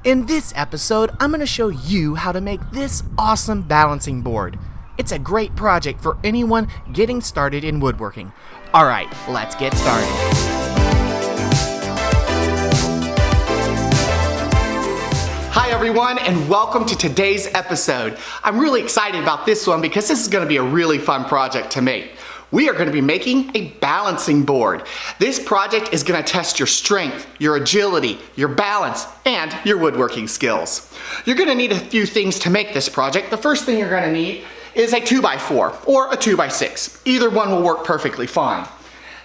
In this episode, I'm going to show you how to make this awesome balancing board. It's a great project for anyone getting started in woodworking. Alright, let's get started. Hi everyone, and welcome to today's episode. I'm really excited about this one because this is going to be a really fun project to make. We are going to be making a balancing board. This project is going to test your strength, your agility, your balance, and your woodworking skills. You're going to need a few things to make this project. The first thing you're going to need is a 2x4 or a 2x6. Either one will work perfectly fine.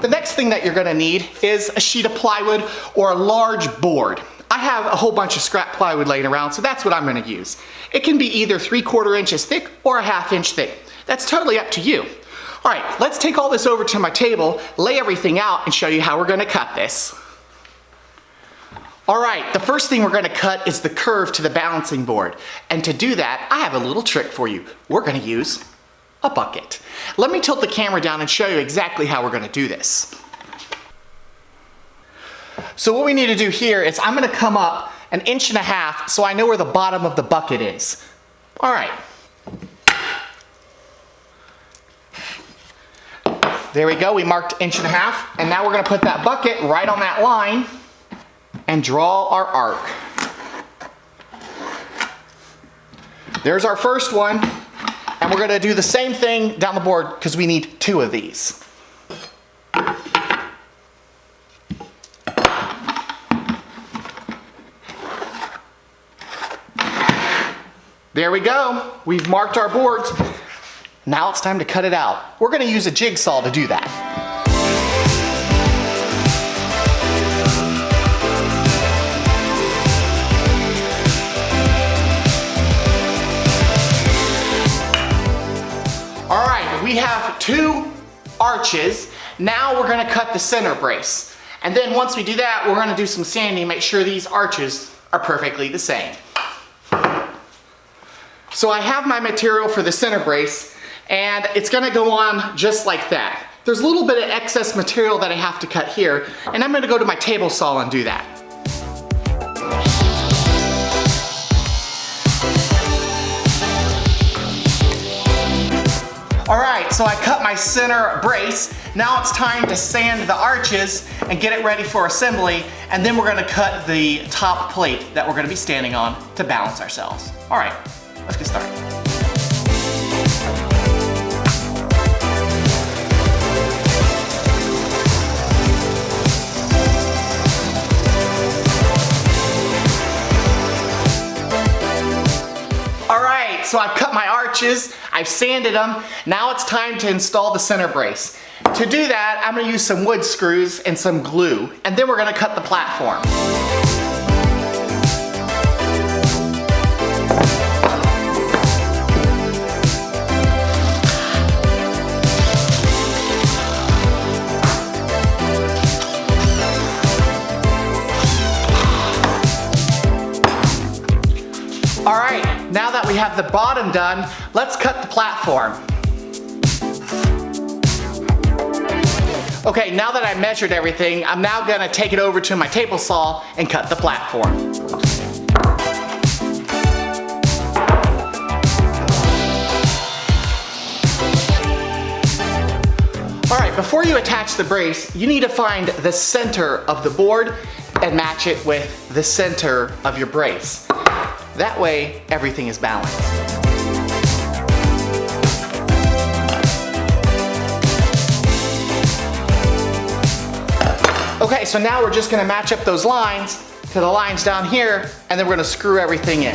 The next thing that you're going to need is a sheet of plywood or a large board. I have a whole bunch of scrap plywood laying around, so that's what I'm going to use. It can be either 3/4 inches thick or a 1/2 inch thick. That's totally up to you. All right, let's take all this over to my table, lay everything out, and show you how we're going to cut this. All right, the first thing we're going to cut is the curve to the balancing board. And to do that, I have a little trick for you. We're going to use a bucket. Let me tilt the camera down and show you exactly how we're going to do this. So what we need to do here is I'm going to come up 1.5 inches so I know where the bottom of the bucket is. All right. There we go, we marked 1.5 inches, and now we're going to put that bucket right on that line and draw our arc. There's our first one, and we're going to do the same thing down the board because we need 2 of these. There we go, we've marked our boards. Now it's time to cut it out. We're going to use a jigsaw to do that. All right, we have 2 arches. Now we're going to cut the center brace. And then once we do that, we're going to do some sanding, make sure these arches are perfectly the same. So I have my material for the center brace, and it's going to go on just like that. There's a little bit of excess material that I have to cut here, and I'm going to go to my table saw and do that. Alright, so I cut my center brace. Now it's time to sand the arches and get it ready for assembly, and then we're going to cut the top plate that we're going to be standing on to balance ourselves. Alright, let's get started. So I've cut my arches, I've sanded them, now it's time to install the center brace. To do that, I'm going to use some wood screws and some glue, and then we're going to cut the platform. Alright, now that we have the bottom done, let's cut the platform. Okay, now that I measured everything, I'm now going to take it over to my table saw and cut the platform. Alright, before you attach the brace, you need to find the center of the board and match it with the center of your brace. That way, everything is balanced. Okay, so now we're just going to match up those lines to the lines down here, and then we're going to screw everything in.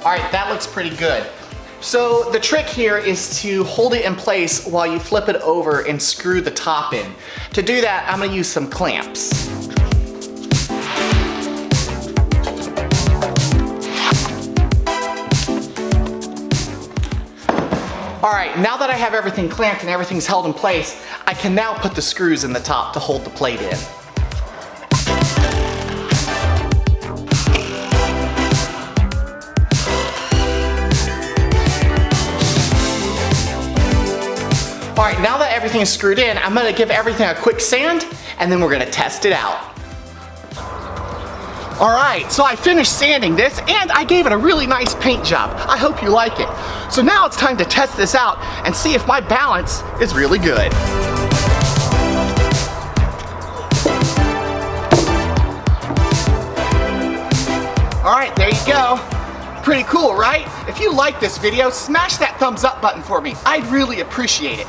Alright, that looks pretty good. So the trick here is to hold it in place while you flip it over and screw the top in. To do that, I'm going to use some clamps. Alright, now that I have everything clamped and everything's held in place, I can now put the screws in the top to hold the plate in. Alright, now that everything is screwed in, I'm going to give everything a quick sand, and then we're gonna test it out. All right, so I finished sanding this and I gave it a really nice paint job. I hope you like it. So now it's time to test this out and see if my balance is really good. All right, there you go. Pretty cool, right? If you like this video, smash that thumbs up button for me. I'd really appreciate it.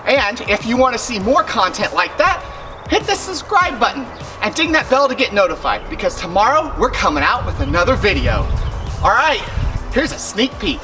And if you want to see more content like that, hit the subscribe button and ding that bell to get notified, because tomorrow we're coming out with another video. All right, here's a sneak peek.